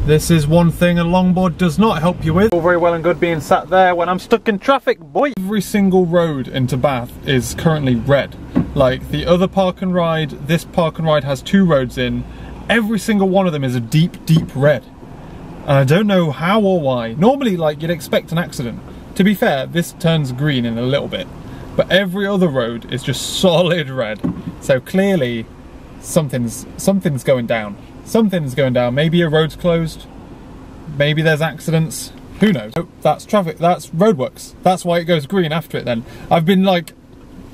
This is one thing a longboard does not help you with. All very well and good being sat there when I'm stuck in traffic, boy. Every single road into Bath is currently red. Like the other park and ride, this park and ride has 2 roads in. Every single one of them is a deep, deep red. And I don't know how or why. Normally, like, you'd expect an accident. To be fair, this turns green in a little bit. But every other road is just solid red. So clearly, something's going down. Something's going down. Maybe a road's closed. Maybe there's accidents. Who knows? Oh, that's traffic. That's roadworks. That's why it goes green after it then. I've been like,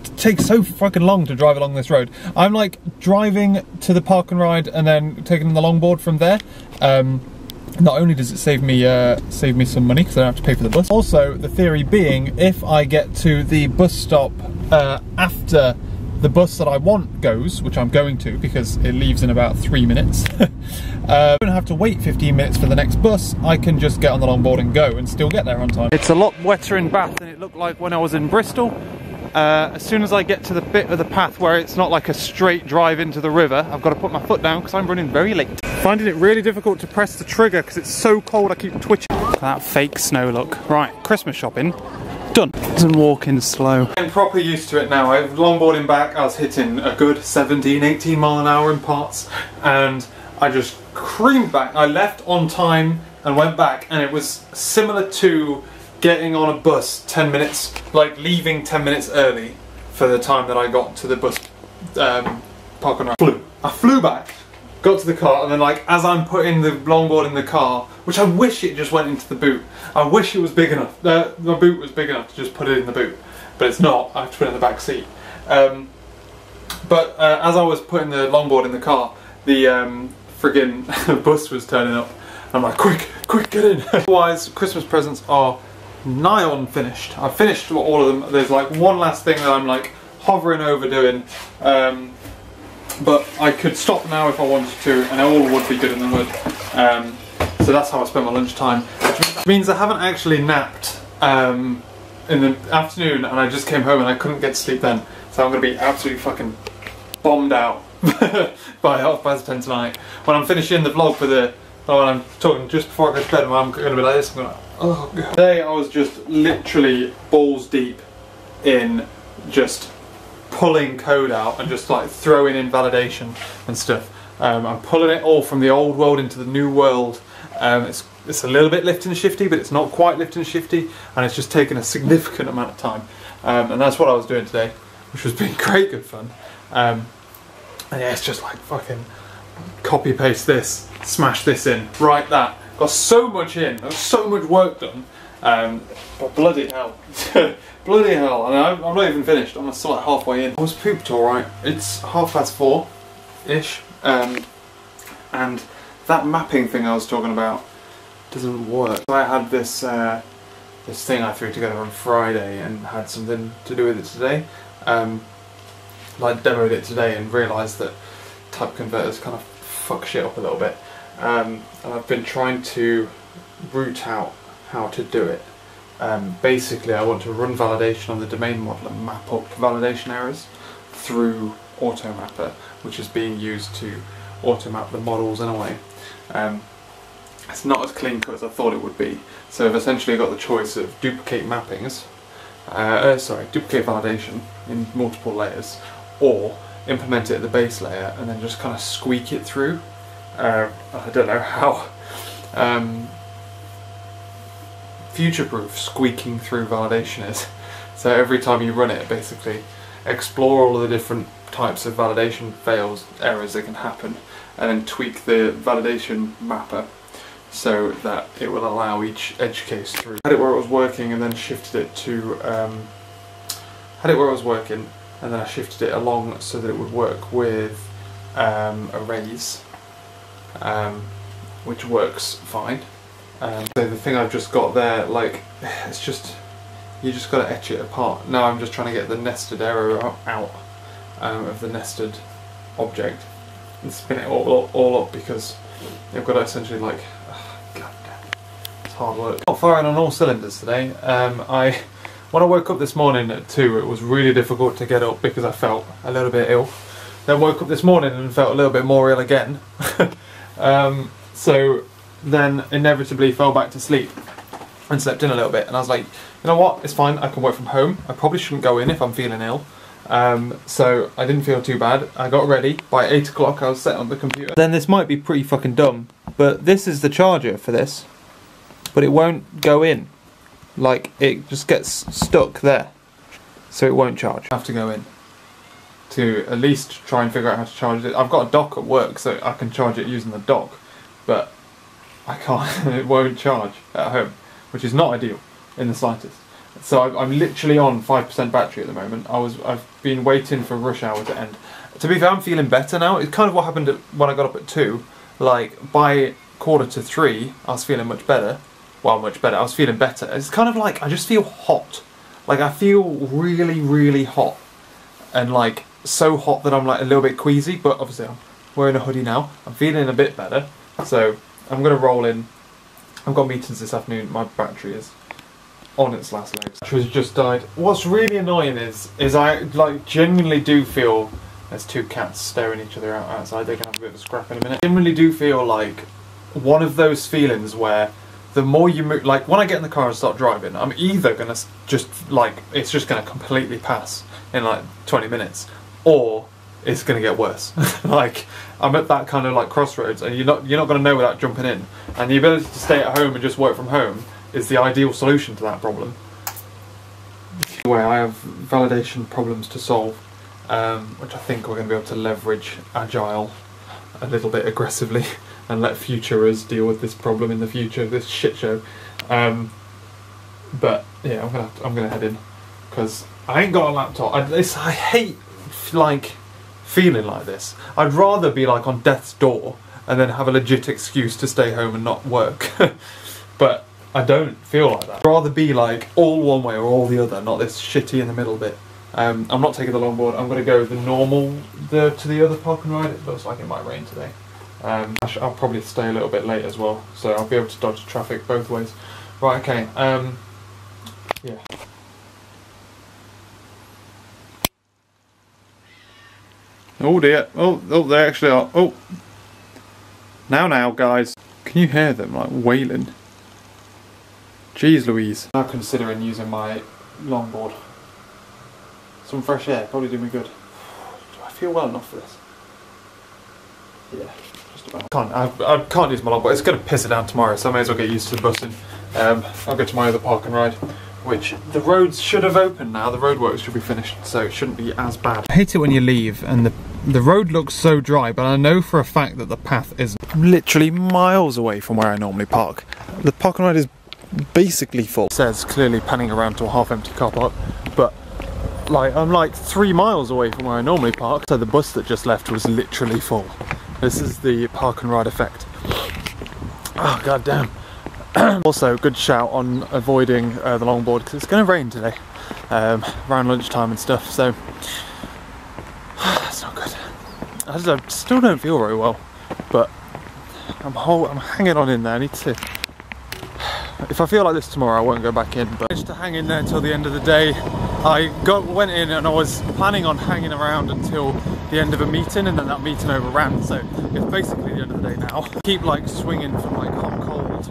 it takes so fucking long to drive along this road. I'm like driving to the park and ride and then taking the longboard from there. Not only does it save me some money because I don't have to pay for the bus. Also, the theory being, if I get to the bus stop after the bus that I want goes, which I'm going to because it leaves in about 3 minutes, I don't have to wait 15 minutes for the next bus. I can just get on the longboard and go and still get there on time. It's a lot wetter in Bath than it looked like when I was in Bristol. As soon as I get to the bit of the path where it's not like a straight drive into the river, I've got to put my foot down because I'm running very late. Finding it really difficult to press the trigger because it's so cold I keep twitching. That fake snow look. Right, Christmas shopping. Done. And walking slow. I'm properly used to it now. I'm longboarding back. I was hitting a good 17, 18 mile an hour in parts and I just creamed back. I left on time and went back and it was similar to getting on a bus 10 minutes, like leaving 10 minutes early for the time that I got to the bus park and ride. I flew back, got to the car, and then like as I'm putting the longboard in the car, which I wish it just went into the boot. I wish it was big enough. My boot was big enough to just put it in the boot, but it's not. I have to put it in the back seat. But as I was putting the longboard in the car, the friggin' bus was turning up. I'm like, quick, get in. Otherwise, Christmas presents are nigh on finished. I've finished all of them. There's like one last thing that I'm like hovering over doing, but I could stop now if I wanted to, and it all would be good in the hood. So that's how I spent my lunchtime, which means I haven't actually napped in the afternoon, and I just came home and I couldn't get to sleep then. So I'm going to be absolutely fucking bombed out by 10:30 tonight. When I'm finishing the vlog for the, when I'm talking just before I go to bed, I'm going to be like this. I'm going to, oh god. Today I was just literally balls deep in just pulling code out and just like throwing in validation and stuff. I'm pulling it all from the old world into the new world. It's a little bit lift and shifty, but it's not quite lift and shifty, and it's just taken a significant amount of time. And that's what I was doing today, which was being great good fun. And yeah, it's just like fucking copy paste this, smash this in, write that. Got so much in, got so much work done. But bloody hell. Bloody hell, and I'm not even finished, I'm still like halfway in. I was pooped alright. It's 4:30-ish, and that mapping thing I was talking about doesn't work. So I had this this thing I threw together on Friday and had something to do with it today. I demoed it today and realised that type converters kind of fuck shit up a little bit. And I've been trying to root out how to do it. Basically, I want to run validation on the domain model and map up validation errors through Automapper, which is being used to automap the models in a way. It's not as clean cut as I thought it would be, so I've essentially got the choice of duplicate mappings, duplicate validation in multiple layers, or implement it at the base layer and then just kind of squeak it through. I don't know how future-proof squeaking through validation is. So every time you run it, basically explore all of the different types of validation fails, errors that can happen, and then tweak the validation mapper so that it will allow each edge case through. Had it where it was working and then shifted it to had it where it was working and then I shifted it along so that it would work with arrays, which works fine. So the thing I've just got there, like, it's just, you just got to etch it apart. Now I'm just trying to get the nested error out of the nested object and spin it all up because you've got to essentially like, god damn, it's hard work. Not firing on all cylinders today. When I woke up this morning at 2, it was really difficult to get up because I felt a little bit ill. Then woke up this morning and felt a little bit more ill again. So then inevitably fell back to sleep and slept in a little bit. And I was like, you know what, it's fine, I can work from home. I probably shouldn't go in if I'm feeling ill. So I didn't feel too bad. I got ready. By 8 o'clock I was set on the computer. Then this might be pretty fucking dumb, but this is the charger for this. But it won't go in. Like, it just gets stuck there. So it won't charge. I have to go in to at least try and figure out how to charge it. I've got a dock at work, so I can charge it using the dock. But I can't, it won't charge at home, which is not ideal in the slightest. So I'm literally on 5% battery at the moment. I've been waiting for rush hour to end. To be fair, I'm feeling better now. It's kind of what happened when I got up at 2. Like, by 2:45, I was feeling much better. Well, much better. I was feeling better. It's kind of like, I just feel hot. Like, I feel really, really hot. And like, so hot that I'm like a little bit queasy, but obviously I'm wearing a hoodie now. I'm feeling a bit better. So, I'm going to roll in. I've got meetings this afternoon. My battery is on its last legs. Battery's just died. What's really annoying is I like genuinely do feel, there's 2 cats staring each other out outside. They can have a bit of a scrap in a minute. I genuinely do feel like one of those feelings where the more you move, like when I get in the car and start driving, I'm either gonna just like, it's just gonna completely pass in like 20 minutes, or it's gonna get worse. Like, I'm at that kind of like crossroads, and you're not gonna know without jumping in. And the ability to stay at home and just work from home is the ideal solution to that problem. Anyway, I have validation problems to solve, which I think we're gonna be able to leverage Agile a little bit aggressively. And let future us deal with this problem in the future, this shit show. But yeah, I'm gonna head in because I ain't got a laptop. I hate like feeling like this. I'd rather be like on death's door and then have a legit excuse to stay home and not work. But I don't feel like that. I'd rather be like all one way or all the other, not this shitty in the middle bit. I'm not taking the longboard. I'm gonna go the normal to the other park and ride. It looks like it might rain today. I'll probably stay a little bit late as well, so I'll be able to dodge traffic both ways. Right, okay, yeah. Oh dear, oh, they actually are, oh. Now, guys. Can you hear them, like, wailing? Jeez Louise. I'm now considering using my longboard. Some fresh air, probably do me good. Do I feel well enough for this? Yeah. I can't use my longboard. It's going to piss it down tomorrow, so I may as well get used to the busing. I'll go to my other park and ride, which the roads should have opened now. The roadworks should be finished, so it shouldn't be as bad. I hate it when you leave and the road looks so dry, but I know for a fact that the path isn't. I'm literally miles away from where I normally park. The park and ride is basically full. It says clearly panning around to a half-empty car park, but like I'm like 3 miles away from where I normally park, so the bus that just left was literally full. This is the park and ride effect. Oh god damn. Also, good shout on avoiding the longboard because it's going to rain today around lunchtime and stuff, so it's not good. I still don't feel very well, but I'm hanging on in there. I need to. If I feel like this tomorrow, I won't go back in, but I managed to hang in there till the end of the day. I went in and I was planning on hanging around until the end of a meeting, and then that meeting overran, so it's basically the end of the day now. I keep like swinging from like hot cold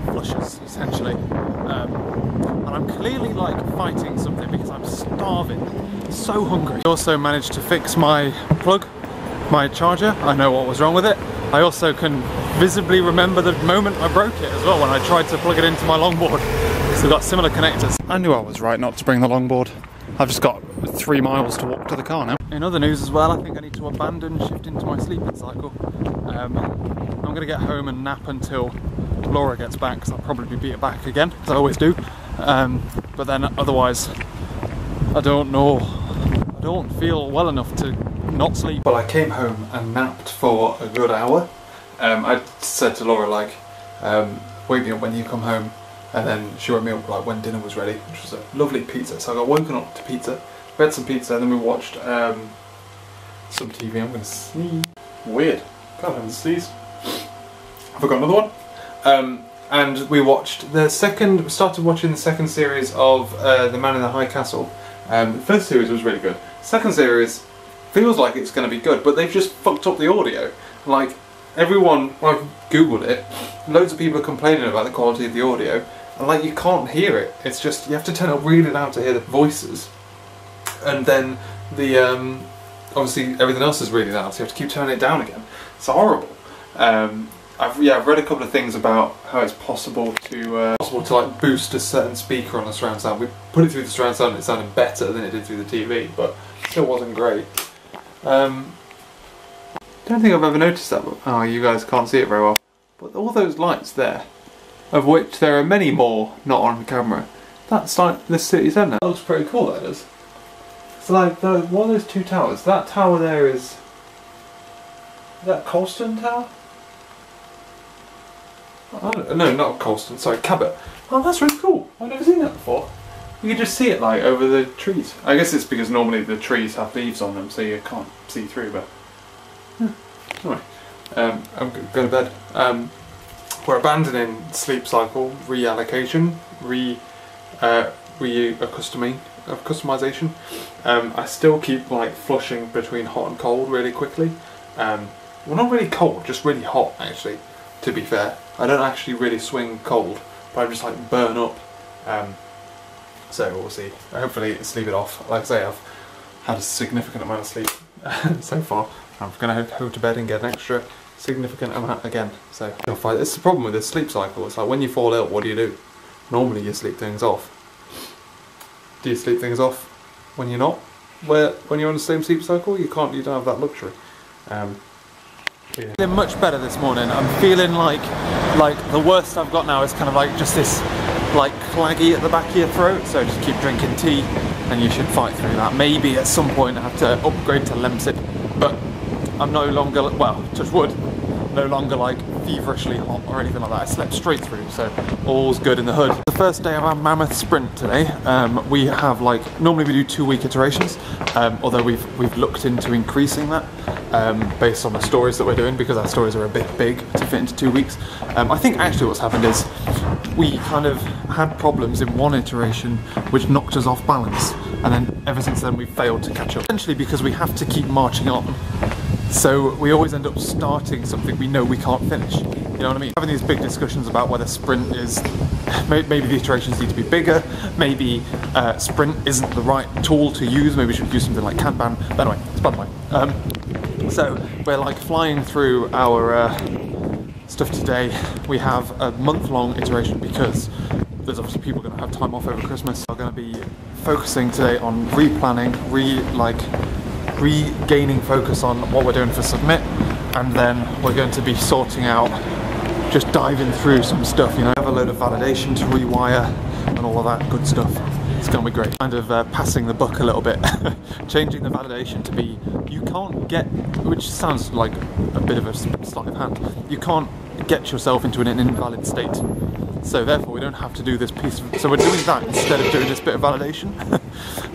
flushes, essentially. And I'm clearly like fighting something because I'm starving, so hungry. I also managed to fix my plug, my charger. I know what was wrong with it. I also can visibly remember the moment I broke it as well, when I tried to plug it into my longboard, because they've got similar connectors. I knew I was right not to bring the longboard. I've just got 3 miles to walk to the car now. In other news as well, I think I need to abandon shift into my sleeping cycle. I'm going to get home and nap until Laura gets back, because I'll probably be back again, as I always do. But then otherwise, I don't know. I don't feel well enough to not sleep. Well, I came home and napped for a good hour. I said to Laura, like, wake me up when you come home, and then she woke me up like when dinner was ready, which was a lovely pizza. So I got woken up to pizza, we had some pizza, and then we watched some TV. I'm gonna sneeze. Weird. God, I haven't sneezed. I forgot another one. And we watched started watching the second series of The Man in the High Castle. The first series was really good. Second series feels like it's going to be good, but they've just fucked up the audio. Like, everyone, I've googled it, loads of people are complaining about the quality of the audio, and like you can't hear it. It's just, you have to turn it really loud to hear the voices, and then the obviously everything else is really loud, so you have to keep turning it down again. It's horrible. I've read a couple of things about how it's possible to like boost a certain speaker on the surround sound. We put it through the surround sound and it sounded better than it did through the TV, but it still wasn't great. Don't think I've ever noticed that. Oh, you guys can't see it very well. But all those lights there, of which there are many more not on camera, that's like the city centre. That looks pretty cool, that does. It's like, what are those two towers? That tower there is that Colston Tower? No, not Colston, sorry, Cabot. Oh, that's really cool. I've never seen that before. You can just see it like over the trees. I guess it's because normally the trees have leaves on them, so you can't see through, but... Anyway, I'm going to bed. We're abandoning sleep cycle, reallocation, customization. I still keep like flushing between hot and cold really quickly. Well, not really cold, just really hot actually, to be fair. I don't actually really swing cold, but I just like burn up. So we'll see. Hopefully sleep it off. Like I say, I've had a significant amount of sleep so far. I'm going to go to bed and get an extra significant amount again. So it's the problem with this sleep cycle. It's like when you fall ill, what do? Normally you sleep things off. Do you sleep things off when you're not? When you're on the same sleep cycle, you don't have that luxury. Yeah. Feeling much better this morning. I'm feeling like the worst I've got now is kind of like just this like claggy at the back of your throat, so just keep drinking tea and you should fight through that. Maybe at some point I have to upgrade to Lemsip, but I'm no longer, well, touch wood, no longer like feverishly hot or anything like that. I slept straight through, so all's good in the hood. The first day of our mammoth sprint today, we have like, normally we do 2-week iterations, although we've looked into increasing that based on the stories that we're doing, because our stories are a bit big to fit into 2 weeks. I think actually what's happened is we kind of had problems in one iteration which knocked us off balance, and then ever since then we've failed to catch up. Essentially because we have to keep marching on. So we always end up starting something we know we can't finish. You know what I mean? Having these big discussions about whether sprint is, maybe the iterations need to be bigger, maybe sprint isn't the right tool to use, maybe we should use something like Kanban. But anyway, it's by the way. So we're like flying through our stuff today. We have a month-long iteration because there's obviously people going to have time off over Christmas. We're going to be focusing today on replanning, regaining focus on what we're doing for submit, and then we're going to be sorting out, just diving through some stuff, you know, have a load of validation to rewire and all of that good stuff. It's going to be great. Kind of passing the buck a little bit, changing the validation to be, you can't get, which sounds like a bit of a sleight of hand, you can't get yourself into an invalid state. So therefore we don't have to do this piece of, so we're doing that instead of doing this bit of validation.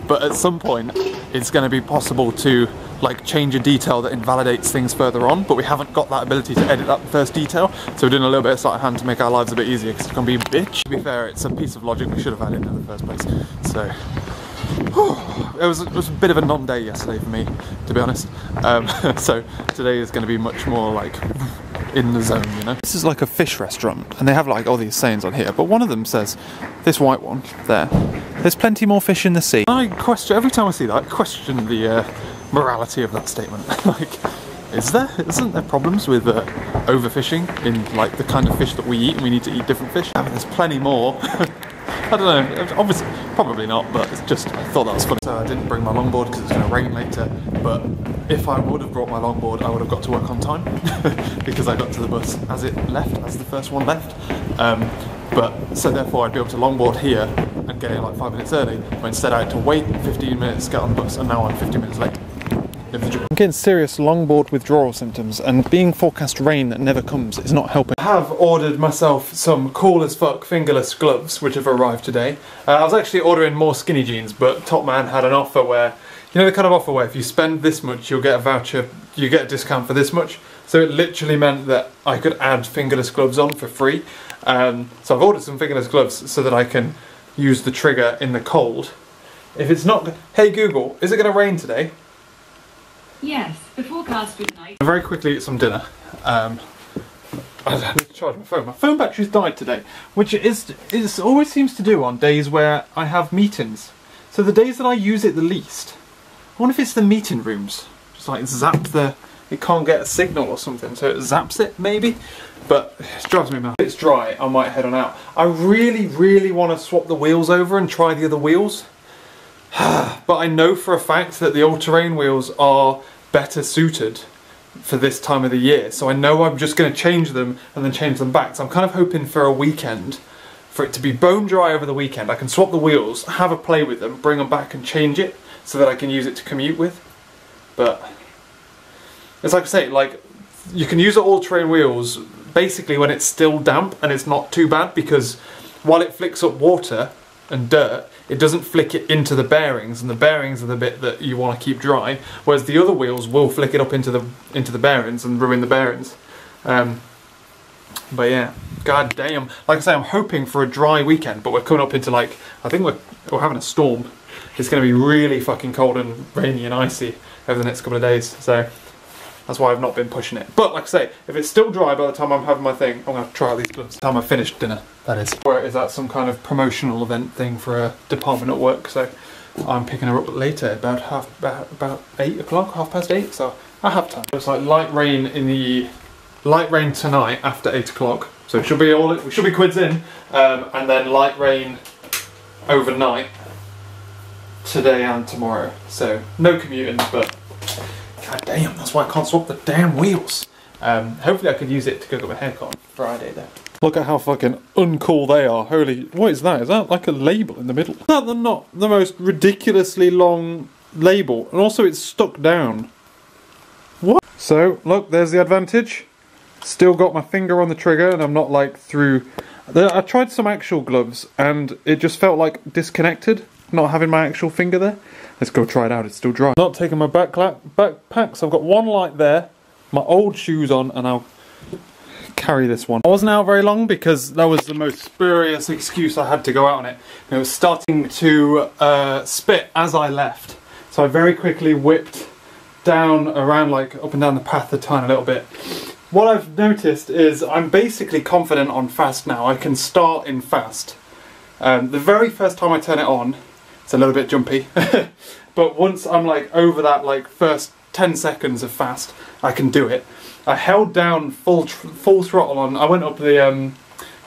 But at some point it's going to be possible to like change a detail that invalidates things further on, but we haven't got that ability to edit that first detail, so we're doing a little bit of sleight of hand to make our lives a bit easier, because it's going to be a bitch. To be fair, it's a piece of logic we should have had in the first place. So it was a bit of a non-day yesterday for me, to be honest. So today is going to be much more like in the zone, you know. This is like a fish restaurant, and they have like all these sayings on here, but one of them says, this white one there, there's plenty more fish in the sea. I question, every time I see that, I question the morality of that statement. Like, isn't there problems with overfishing in like the kind of fish that we eat, and we need to eat different fish? I mean, there's plenty more. I don't know, obviously, probably not, but it's just, I thought that was funny. So I didn't bring my longboard because it's going to rain later, but if I would have brought my longboard, I would have got to work on time, because I got to the bus as it left, as the first one left. So therefore I'd be able to longboard here and get in like 5 minutes early, but instead I had to wait 15 minutes to get on the bus, and now I'm 15 minutes late. I'm getting serious longboard withdrawal symptoms, and being forecast rain that never comes is not helping. I have ordered myself some cool as fuck fingerless gloves, which have arrived today. I was actually ordering more skinny jeans, but Top Man had an offer where, you know the kind of offer where if you spend this much you'll get a voucher, you get a discount for this much. So it literally meant that I could add fingerless gloves on for free. So I've ordered some fingerless gloves so that I can use the trigger in the cold. If it's not, hey Google, is it going to rain today? Yes, the forecast for tonight. Very quickly eat some dinner. I need to charge my phone. My phone battery's died today, which it always seems to do on days where I have meetings. So the days that I use it the least, I wonder if it's the meeting rooms. Just like zap it can't get a signal or something, so it zaps it maybe. But it drives me mad. If it's dry, I might head on out. I really, really want to swap the wheels over and try the other wheels. But I know for a fact that the all-terrain wheels are better suited for this time of the year. So I know I'm just going to change them and then change them back. So I'm kind of hoping for a weekend, for it to be bone dry over the weekend. I can swap the wheels, have a play with them, bring them back and change it so that I can use it to commute with. But it's like I say, like, you can use the all-terrain wheels basically when it's still damp and it's not too bad, because while it flicks up water and dirt, it doesn't flick it into the bearings, and the bearings are the bit that you want to keep dry, whereas the other wheels will flick it up into the bearings and ruin the bearings. But yeah, god damn. Like I say, I'm hoping for a dry weekend, but we're coming up into, like, I think we're having a storm. It's going to be really fucking cold and rainy and icy over the next couple of days, so that's why I've not been pushing it. But like I say, if it's still dry by the time I'm having my thing, I'm going to try out these gloves. By the time I've finished dinner, that is. Or is that some kind of promotional event thing for a department at work, so I'm picking her up later, about 8 o'clock, 8:30, so I have time. It's like light rain tonight after 8 o'clock, so we should be quids in, and then light rain overnight today and tomorrow. So no commuting, but god damn, that's why I can't swap the damn wheels. Hopefully I could use it to go get my haircut on Friday though. Look at how fucking uncool they are. Holy, what is that? Is that like a label in the middle? Is that not the most ridiculously long label? And also it's stuck down. What? So, look, there's the advantage. Still got my finger on the trigger and I'm not like through... I tried some actual gloves and it just felt like disconnected, not having my actual finger there. Let's go try it out, it's still dry. Not taking my backpack, so I've got one light there, my old shoes on, and I'll carry this one. I wasn't out very long because that was the most spurious excuse I had to go out on it. It was starting to spit as I left. So I very quickly whipped down around, like up and down the path a tiny little bit. What I've noticed is I'm basically confident on fast now. I can start in fast. The very first time I turn it on, it's a little bit jumpy, but once I'm like over that like first 10 seconds of fast, I can do it. I held down full throttle on. I went up the, remember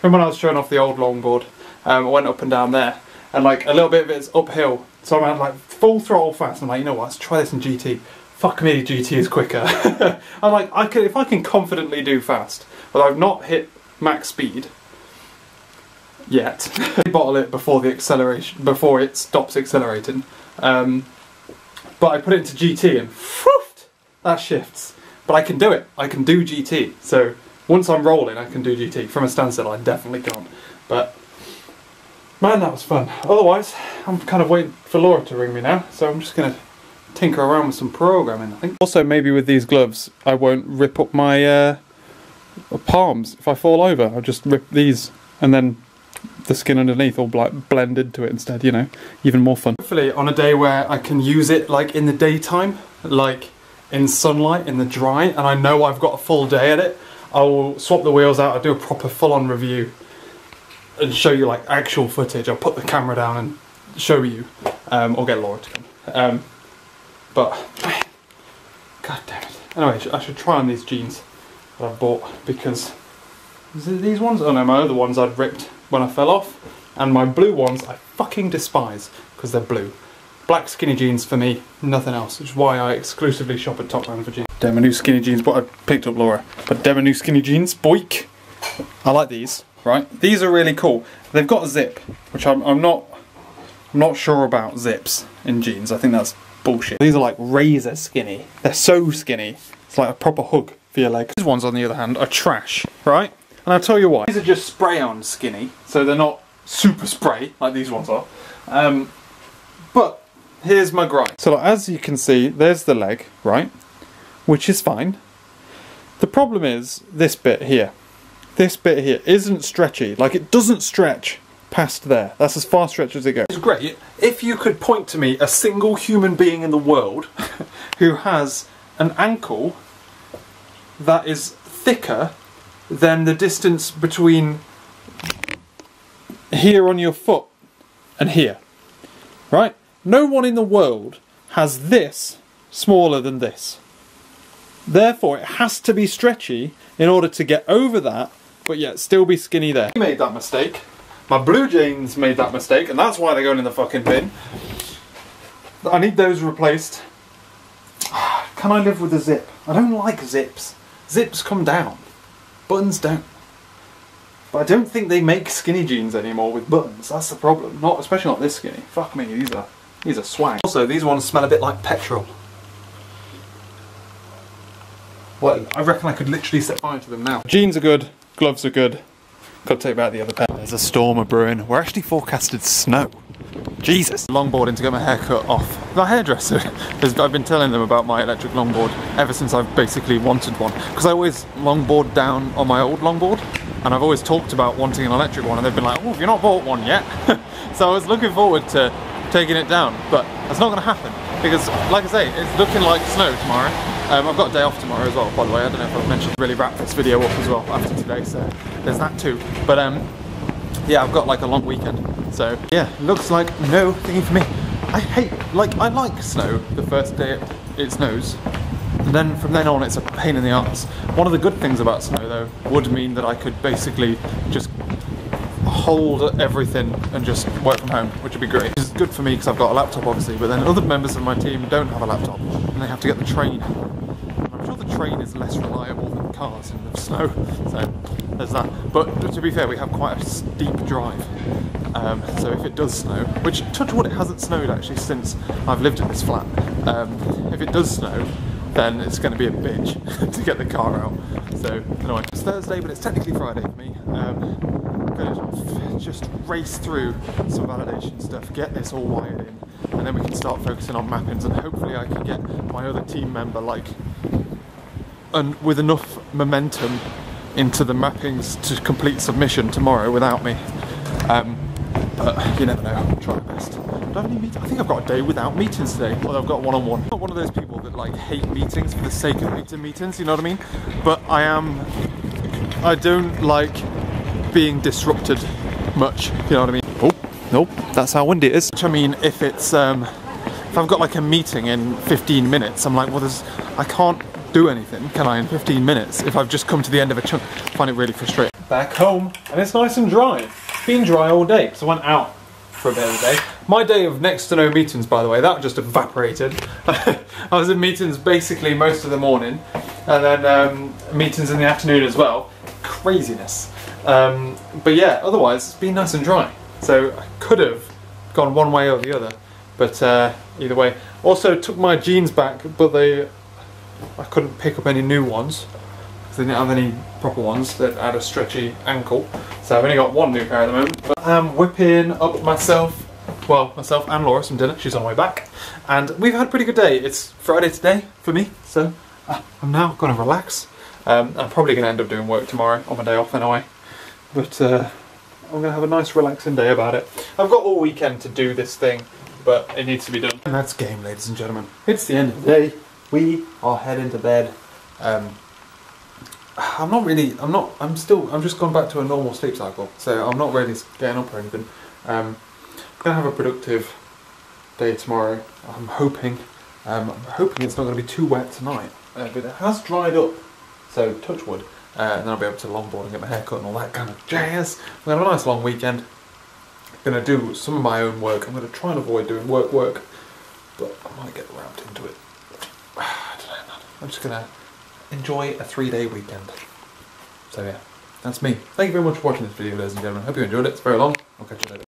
when I was showing off the old longboard? I went up and down there, and like a little bit of it's uphill, so I'm at like full throttle fast. I'm like, you know what? Let's try this in GT. Fuck me, GT is quicker. I'm like, if I can confidently do fast, but I've not hit max speed yet. Bottle it before the acceleration, before it stops accelerating. But I put it into GT and whew, that shifts. But I can do it. I can do GT. So once I'm rolling, I can do GT. From a standstill, I definitely can't. But man, that was fun. Otherwise, I'm kind of waiting for Laura to ring me now. So I'm just gonna tinker around with some programming, I think. Also, maybe with these gloves, I won't rip up my palms if I fall over. I'll just rip these and then the skin underneath will blend into it instead, you know, even more fun. Hopefully on a day where I can use it like in the daytime, like in sunlight, in the dry, and I know I've got a full day at it, I'll swap the wheels out, I'll do a proper full-on review and show you like actual footage. I'll put the camera down and show you, or get Laura to come. But, god damn it. Anyway, I should try on these jeans that I bought, because is it these ones? Oh no, my other ones I'd ripped when I fell off, and my blue ones I fucking despise because they're blue. Black skinny jeans for me, nothing else, which is why I exclusively shop at Topman for jeans. Them are new skinny jeans, but I picked up Laura. But them are new skinny jeans, boink. I like these, right? These are really cool. They've got a zip, which I'm not sure about zips in jeans. I think that's bullshit. These are like razor skinny. They're so skinny. It's like a proper hug for your legs. These ones, on the other hand, are trash, right? And I'll tell you why. These are just spray-on skinny, so they're not super spray like these ones are. But here's my gripe. So as you can see, there's the leg, right? Which is fine. The problem is this bit here. This bit here isn't stretchy. Like, it doesn't stretch past there. That's as far stretch as it goes. It's great if you could point to me a single human being in the world who has an ankle that is thicker than the distance between here on your foot and here, right? No one in the world has this smaller than this. Therefore, it has to be stretchy in order to get over that, but yet still be skinny there. I made that mistake. My blue jeans made that mistake, and that's why they're going in the fucking bin. I need those replaced. Can I live with a zip? I don't like zips. Zips come down. Buttons don't. But I don't think they make skinny jeans anymore with buttons. That's the problem. Especially not this skinny. Fuck me, these are swag. Also, these ones smell a bit like petrol. Well, I reckon I could literally set fire to them now. Jeans are good, gloves are good. Got to take back the other pair. There's a storm a-brewing. We're actually forecasted snow. Jesus. Longboarding to get my hair cut off. My hairdresser, I've been telling them about my electric longboard ever since I've basically wanted one. Because I always longboard down on my old longboard, and I've always talked about wanting an electric one, and they've been like, oh, have you not bought one yet? So I was looking forward to taking it down, but that's not going to happen. Because, like I say, it's looking like snow tomorrow. I've got a day off tomorrow as well, by the way. I don't know if I've mentioned, really wrap this video up as well after today, so there's that too. But yeah, I've got like a long weekend, so yeah, looks like no thingy for me. I like snow the first day it snows, and then from then on it's a pain in the arse. One of the good things about snow though would mean that I could basically just hold everything and just work from home, which would be great. It's good for me because I've got a laptop obviously, but then other members of my team don't have a laptop and they have to get the train. I'm sure the train is less reliable than cars in the snow, so there's that. But to be fair, we have quite a steep drive, so if it does snow, which touch wood it hasn't snowed actually since I've lived in this flat, if it does snow then it's going to be a bitch to get the car out. So anyway, it's Thursday but it's technically Friday for me. Gonna just race through some validation stuff, get this all wired in, and then we can start focusing on mappings, and hopefully I can get my other team member with enough momentum into the mappings to complete submission tomorrow without me. But you never know, I'll try my best. Do I have any meetings? I think I've got a day without meetings today, although I've got one-on-one. I'm not one of those people that like hate meetings for the sake of hating meetings, you know what I mean? But I don't like being disrupted much, you know what I mean? Oh, nope, that's how windy it is. Which I mean, if it's, if I've got like a meeting in 15 minutes, I'm like, well I can't do anything, can I, in 15 minutes if I've just come to the end of a chunk. I find it really frustrating. Back home, and it's nice and dry. It's been dry all day, because I went out for a bit of the day. My day of next to no meetings, by the way, that just evaporated. I was in meetings basically most of the morning, and then meetings in the afternoon as well. Craziness. But yeah, otherwise it's been nice and dry. So I could have gone one way or the other, but either way. Also took my jeans back, but I couldn't pick up any new ones because they didn't have any proper ones that had a stretchy ankle. So I've only got one new pair at the moment. But I'm whipping up myself and Laura some dinner. She's on the way back, and we've had a pretty good day. It's Friday today for me, so I'm now going to relax. I'm probably going to end up doing work tomorrow on my day off anyway. But I'm going to have a nice relaxing day about it. I've got all weekend to do this thing, but it needs to be done. And that's game, ladies and gentlemen. It's the end of the day. We are heading to bed. I'm just gone back to a normal sleep cycle, so I'm not really getting up or anything. I'm going to have a productive day tomorrow. I'm hoping it's not going to be too wet tonight, but it has dried up, so touch wood. And then I'll be able to longboard and get my hair cut and all that kind of jazz. We're going to have a nice long weekend. I'm going to do some of my own work. I'm going to try and avoid doing work, but I might get wrapped into it. I don't know, man. I'm just going to enjoy a 3-day weekend. So yeah, that's me. Thank you very much for watching this video, ladies and gentlemen. Hope you enjoyed it. It's very long. I'll catch you later.